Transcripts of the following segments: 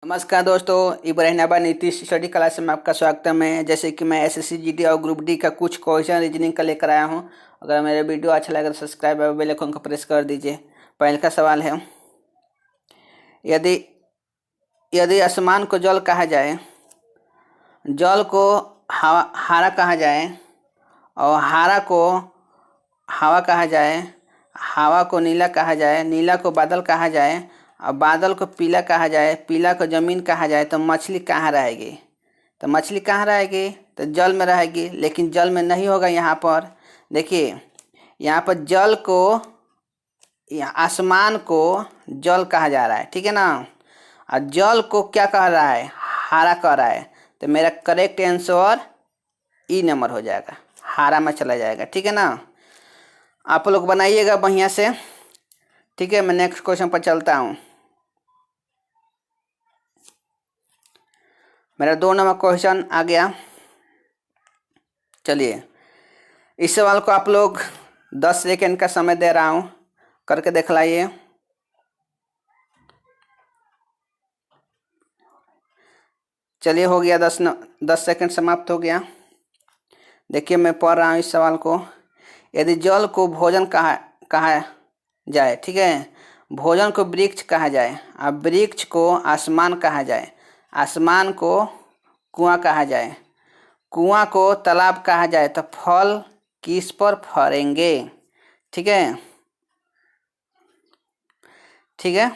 नमस्कार दोस्तों, Ibrahimabad Nitish study class में आपका स्वागतम है। जैसे कि मैं एसएससी जीडी और ग्रुप डी का कुछ क्वेश्चन रीजनिंग का लेकर आया हूं। अगर मेरा वीडियो अच्छा लगे तो सब्सक्राइब और बेल आइकन को प्रेस कर दीजिए। पहले का सवाल है, यदि यदि आसमान को जल कहा जाए, जल को हारा कहा जाए और हारा को हवा कहा जाए, हवा को नीला कहा जाए, नीला को बादल कहा जाए और बादल को पीला कहा जाए, पीला को ज़मीन कहा जाए, तो मछली कहाँ रहेगी? तो मछली कहाँ रहेगी? तो जल में रहेगी। लेकिन जल में नहीं होगा। यहाँ पर देखिए, यहाँ पर जल को, आसमान को जल कहा जा रहा है, ठीक है ना। और जल को क्या कह रहा है? हारा कह रहा है। तो मेरा करेक्ट आंसर ई नंबर हो जाएगा, हारा में चला जाएगा, ठीक है ना। आप लोग बनाइएगा बढ़िया से, ठीक है। मैं नेक्स्ट क्वेश्चन पर चलता हूँ। मेरा 2 नंबर क्वेश्चन आ गया। चलिए, इस सवाल को आप लोग 10 सेकेंड का समय दे रहा हूँ, करके दिखलाइए। चलिए, हो गया 10 सेकेंड समाप्त हो गया। देखिए, मैं पढ़ रहा हूँ इस सवाल को। यदि जल को भोजन कहा जाए, ठीक है, भोजन को वृक्ष कहा जाए और वृक्ष को आसमान कहा जाए, आसमान को कुआं कहा जाए, कुआं को तालाब कहा जाए, तो फल किस पर फरेंगे? ठीक है, ठीक है।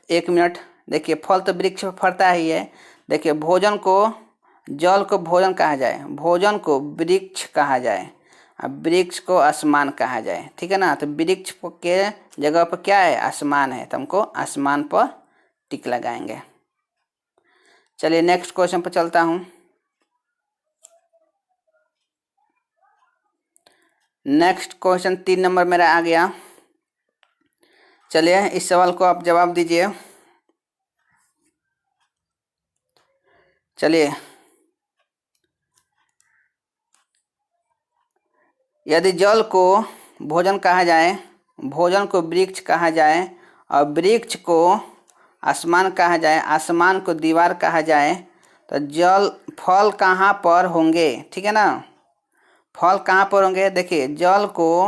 1 मिनट। देखिए, फल तो वृक्ष पर फरता ही है। देखिए, भोजन को, जल को भोजन कहा जाए, भोजन को वृक्ष कहा जाए और वृक्ष को आसमान कहा जाए, ठीक है ना। तो वृक्ष के जगह पर क्या है? आसमान है, तो हमको आसमान पर टिक लगाएंगे। चलिए, नेक्स्ट क्वेश्चन पर चलता हूँ। नेक्स्ट क्वेश्चन 3 नंबर मेरा आ गया। चलिए, इस सवाल को आप जवाब दीजिए। चलिए, यदि जल को भोजन कहा जाए, भोजन को वृक्ष कहा जाए और वृक्ष को आसमान कहा जाए, आसमान को दीवार कहा जाए, तो जल फल कहाँ पर होंगे? ठीक है ना, फल कहाँ पर होंगे? देखिए, जल को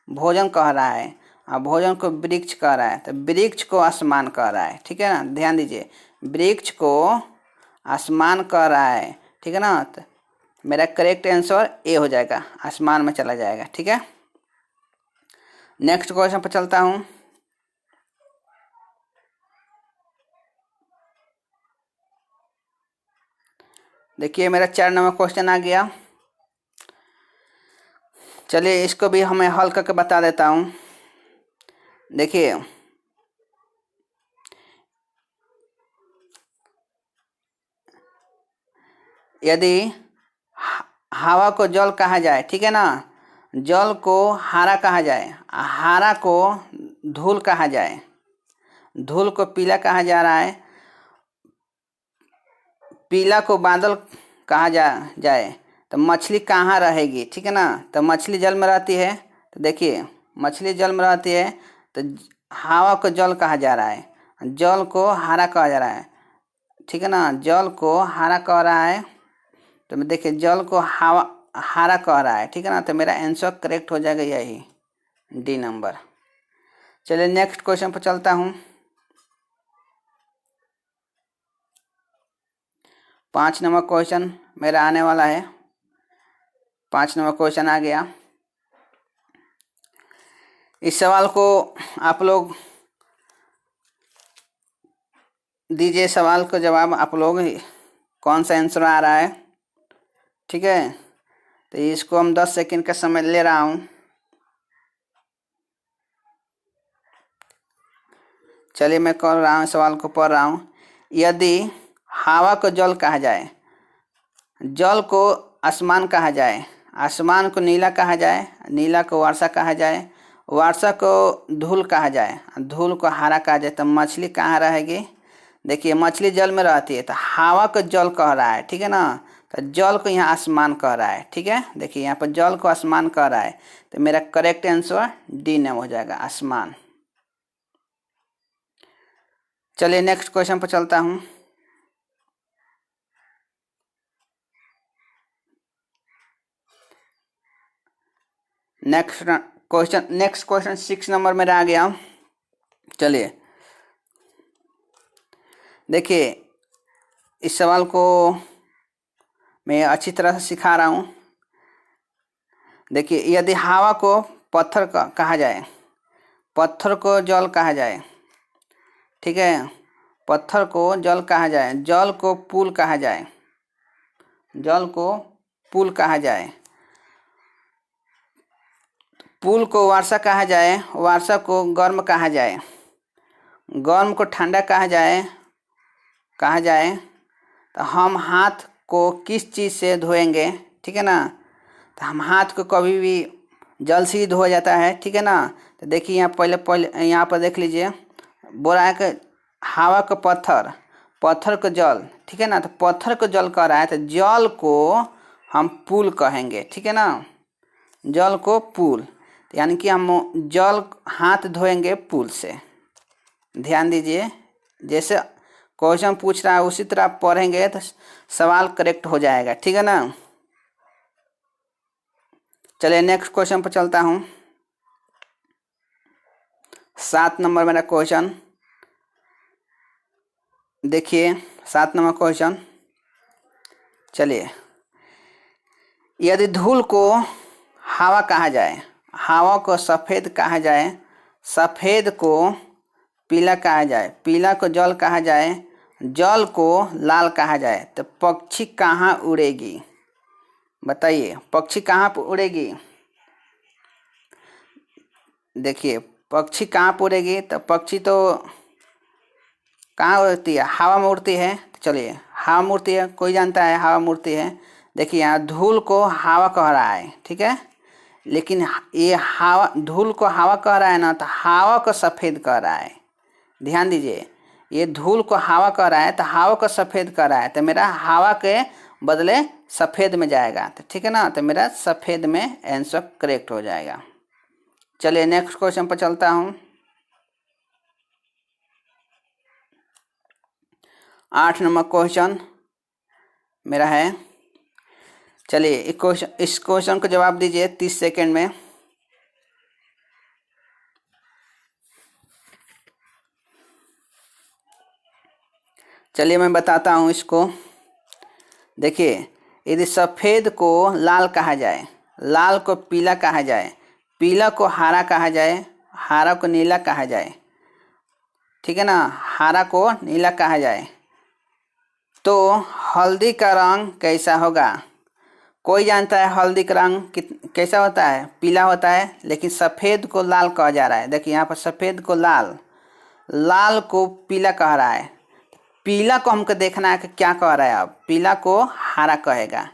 भोजन कह रहा है और भोजन को वृक्ष कह रहा है, तो वृक्ष को आसमान कह रहा है, ठीक है ना। ध्यान दीजिए, वृक्ष को आसमान कह रहा है, ठीक है ना। तो मेरा करेक्ट आंसर ए हो जाएगा, आसमान में चला जाएगा, ठीक है। नेक्स्ट क्वेश्चन पर चलता हूँ। देखिए, मेरा 4 नंबर क्वेश्चन आ गया। चलिए, इसको भी हमें हल करके बता देता हूँ। देखिए, यदि हवा को जल कहा जाए, ठीक है ना, जल को हारा कहा जाए, हारा को धूल कहा जाए, धूल को पीला कहा जा रहा है, पीला को बादल कहा जाए, तो मछली कहाँ रहेगी? ठीक है ना। तो मछली जल में रहती है, तो देखिए, मछली जल में रहती है, तो हवा को जल कहा जा रहा है, जल को हारा कहा जा रहा है, ठीक है ना। जल को हारा कह रहा है, तो मैं देखिए, जल को हवा हारा कह रहा है, ठीक है ना। तो मेरा आंसर करेक्ट हो जाएगा यही, डी नंबर। चलिए, नेक्स्ट क्वेश्चन पर चलता हूँ। 5 नंबर क्वेश्चन मेरा आने वाला है। 5 नंबर क्वेश्चन आ गया। इस सवाल को आप लोग दीजिए, सवाल को जवाब आप लोग, कौन सा आंसर आ रहा है, ठीक है। तो इसको हम 10 सेकंड का समय ले रहा हूँ। चलिए, मैं कर रहा हूँ, सवाल को पढ़ रहा हूँ। यदि हवा को जल कहा जाए, जल को आसमान कहा जाए, आसमान को नीला कहा जाए, नीला को वर्षा कहा जाए, वर्षा को धूल कहा जाए, धूल को हारा कहा जाए, तो मछली कहाँ रहेगी? देखिए, मछली जल में रहती है, तो हवा को जल कह रहा है, ठीक है ना। तो जल को यहाँ आसमान कह रहा है, ठीक है। देखिए, यहाँ पर जल को आसमान कह रहा है, तो मेरा करेक्ट आंसर डी नंबर हो जाएगा, आसमान। चलिए, नेक्स्ट क्वेश्चन पर चलता हूँ। नेक्स्ट क्वेश्चन 6 नंबर मेरा आ गया। चलिए देखिए, इस सवाल को मैं अच्छी तरह से सिखा रहा हूँ। देखिए, यदि हवा को पत्थर कहा जाए, पत्थर को जल कहा जाए, ठीक है, पत्थर को जल कहा जाए, जल को पुल कहा जाए, जल को पुल कहा जाए, पुल को वर्षा कहा जाए, वर्षा को गर्म कहा जाए, गर्म को ठंडा कहा जाए, तो हम हाथ को किस चीज़ से धोएंगे, ठीक है ना। तो हम हाथ को कभी भी जल से ही धोया जाता है, ठीक है ना। तो देखिए यहाँ पहले यहाँ पर देख लीजिए, बोल रहा है कि हवा को पत्थर, पत्थर को जल, ठीक है ना। तो पत्थर को जल कह रहा है, तो जल को हम पुल कहेंगे, ठीक है ना, जल को पुल। तो यानी कि हम जल हाथ धोएंगे पुल से। ध्यान दीजिए, जैसे क्वेश्चन पूछ रहा है उसी तरह आप पढ़ेंगे तो सवाल करेक्ट हो जाएगा, ठीक है ना। चलिए नेक्स्ट क्वेश्चन पर चलता हूँ। 7 नंबर मेरा क्वेश्चन देखिए, 7 नंबर क्वेश्चन। चलिए, यदि धूल को हवा कहा जाए, हवा को सफ़ेद कहा जाए, सफ़ेद को पीला कहा जाए, पीला को जल कहा जाए, जल को लाल कहा जाए, तो पक्षी कहाँ उड़ेगी? बताइए, पक्षी कहाँ पर उड़ेगी? देखिए, पक्षी कहाँ पर उड़ेगी? तो पक्षी तो कहाँ उड़ती है? हवा में उड़ती है। तो चलिए, हवा में उड़ती है, कोई जानता है हवा में उड़ती है। देखिए यहाँ धूल को हवा कह रहा है, ठीक है, लेकिन ये हवा, धूल को हवा कह रहा है ना, तो हवा को सफ़ेद कह रहा है। ध्यान दीजिए, ये धूल को हवा कह रहा है तो हवा को सफ़ेद कह रहा है, तो मेरा हवा के बदले सफ़ेद में जाएगा, तो ठीक है ना। तो मेरा सफ़ेद में आंसर करेक्ट हो जाएगा। चलिए नेक्स्ट क्वेश्चन पर चलता हूँ। 8 नंबर क्वेश्चन मेरा है। चलिए इस क्वेश्चन को जवाब दीजिए 30 सेकेंड में। चलिए मैं बताता हूँ इसको। देखिए, यदि सफ़ेद को लाल कहा जाए, लाल को पीला कहा जाए, पीला को हरा कहा जाए, हरा को नीला कहा जाए, ठीक है ना, हरा को नीला कहा जाए, तो हल्दी का रंग कैसा होगा? कोई जानता है हल्दी का रंग कैसा होता है? पीला होता है, लेकिन सफ़ेद को लाल कहा जा रहा है। देखिए यहाँ पर सफ़ेद को लाल, लाल को पीला कह रहा है। पीला को हमको देखना है कि क्या कह रहा है। अब पीला को हरा कहेगा,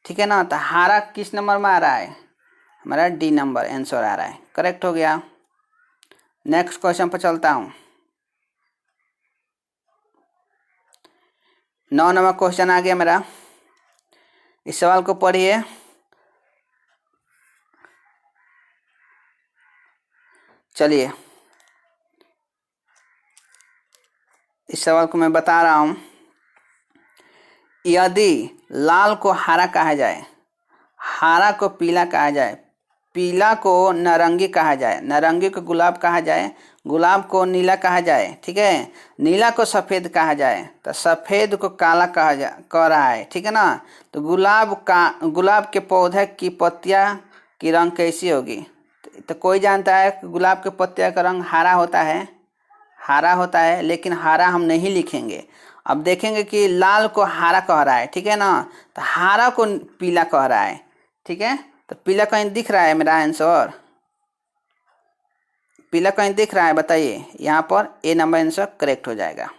ठीक है ना। तो हरा किस नंबर में आ रहा है? हमारा डी नंबर आंसर आ रहा है, करेक्ट हो गया। नेक्स्ट क्वेश्चन पर चलता हूँ। 9 नंबर क्वेश्चन आ गया मेरा। इस सवाल को पढ़िए। चलिए इस सवाल को मैं बता रहा हूँ। यदि लाल को हरा कहा जाए, हरा को पीला कहा जाए, पीला को नारंगी कहा जाए, नारंगी को गुलाब कहा जाए, गुलाब को नीला कहा जाए, ठीक है, नीला को सफ़ेद कहा जाए, तो सफ़ेद को काला कह रहा है, ठीक है ना। तो गुलाब के पौधे की पत्तियां की रंग कैसी होगी? तो कोई जानता है कि गुलाब के पत्तियां का रंग हरा होता है, हरा होता है, लेकिन हरा हम नहीं लिखेंगे। अब देखेंगे कि लाल को हरा कह रहा है, ठीक है ना, तो हरा को पीला कह रहा है, ठीक है। तो पीला कहीं दिख रहा है मेरा आंसर? पीला कहीं दिख रहा है? बताइए, यहाँ पर ए नंबर आंसर करेक्ट हो जाएगा।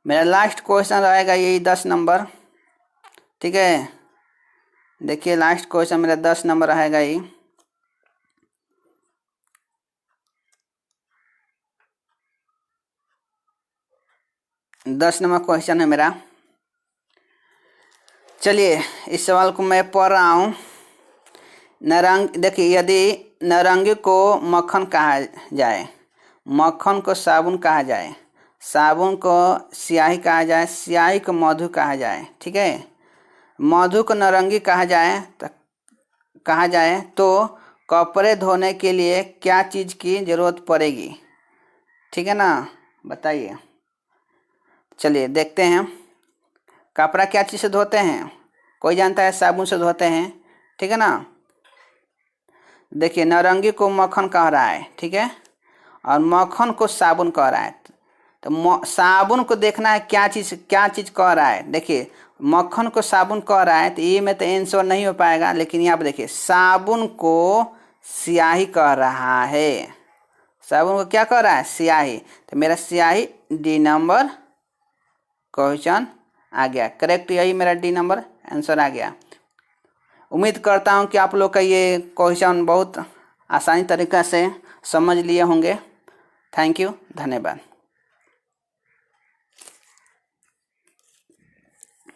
मेरा लास्ट क्वेश्चन रहेगा यही 10 नंबर, ठीक है। देखिए लास्ट क्वेश्चन मेरा 10 नंबर रहेगा ये। दस नंबर क्वेश्चन है मेरा। चलिए इस सवाल को मैं पढ़ रहा हूँ। देखिए, यदि नारंगी को मक्खन कहा जाए, मक्खन को साबुन कहा जाए, साबुन को स्याही कहा जाए, स्याही को मधु कहा जाए, ठीक है, मधु को नारंगी कहा जाए, तो कहा जाए तो कपड़े धोने के लिए क्या चीज़ की ज़रूरत पड़ेगी? ठीक है ना, बताइए। चलिए देखते हैं। कपड़ा क्या चीज़ से धोते हैं? कोई जानता है? साबुन से धोते हैं, ठीक है ना। देखिए, नारंगी को मक्खन कह रहा है, ठीक है, और मक्खन को साबुन कह रहा है। तो साबुन को देखना है क्या चीज़ कह रहा है। देखिए, मक्खन को साबुन कह रहा है तो ये में तो आंसर नहीं हो पाएगा, लेकिन यहाँ पर देखिए साबुन को स्याही कह रहा है। साबुन को क्या कह रहा है? स्याही। तो मेरा स्याही डी नंबर क्वेश्चन आ गया करेक्ट। यही मेरा डी नंबर आंसर आ गया। उम्मीद करता हूँ कि आप लोग का ये क्वेश्चन बहुत आसानी तरीक़ा से समझ लिए होंगे। थैंक यू, धन्यवाद।